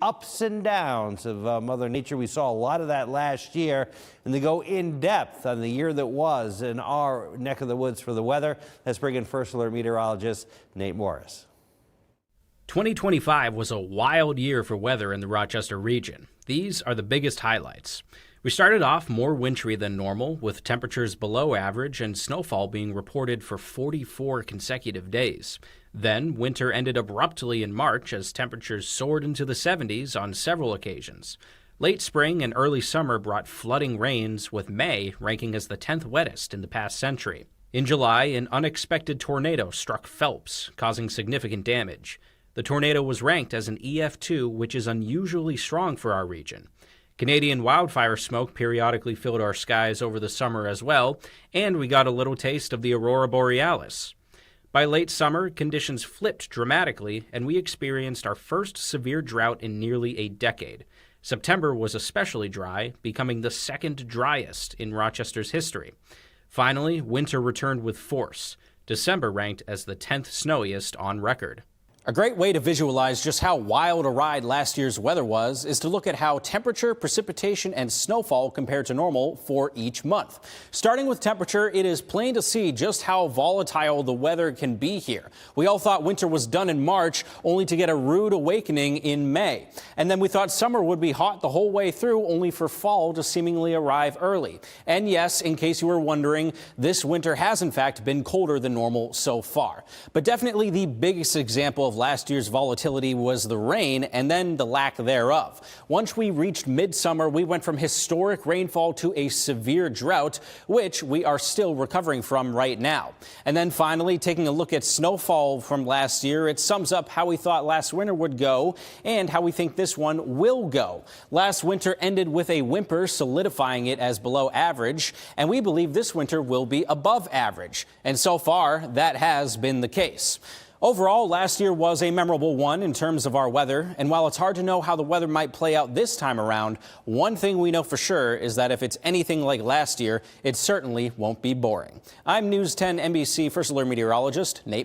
ups and downs of Mother Nature. We saw a lot of that last year, and to go in depth on the year that was in our neck of the woods for the weather, let's bring in First Alert meteorologist Nate Morris. 2025 was a wild year for weather in the Rochester region. These are the biggest highlights. We started off more wintry than normal, with temperatures below average and snowfall being reported for 44 consecutive days. Then, winter ended abruptly in March as temperatures soared into the 70s on several occasions. Late spring and early summer brought flooding rains, with May ranking as the 10th wettest in the past century. In July, an unexpected tornado struck Phelps, causing significant damage. The tornado was ranked as an EF2, which is unusually strong for our region. Canadian wildfire smoke periodically filled our skies over the summer as well, and we got a little taste of the aurora borealis. By late summer, conditions flipped dramatically, and we experienced our first severe drought in nearly a decade. September was especially dry, becoming the second driest in Rochester's history. Finally, winter returned with force. December ranked as the 10th snowiest on record. A great way to visualize just how wild a ride last year's weather was is to look at how temperature, precipitation, and snowfall compared to normal for each month. Starting with temperature, it is plain to see just how volatile the weather can be here. We all thought winter was done in March, only to get a rude awakening in May. And then we thought summer would be hot the whole way through, only for fall to seemingly arrive early. And yes, in case you were wondering, this winter has in fact been colder than normal so far. But definitely the biggest example of last year's volatility was the rain and then the lack thereof. Once we reached midsummer, we went from historic rainfall to a severe drought, which we are still recovering from right now. And then finally, taking a look at snowfall from last year, it sums up how we thought last winter would go and how we think this one will go. Last winter ended with a whimper, solidifying it as below average, and we believe this winter will be above average. And so far, that has been the case. Overall, last year was a memorable one in terms of our weather, and while it's hard to know how the weather might play out this time around, one thing we know for sure is that if it's anything like last year, it certainly won't be boring. I'm News 10 NBC First Alert meteorologist Nate Morris.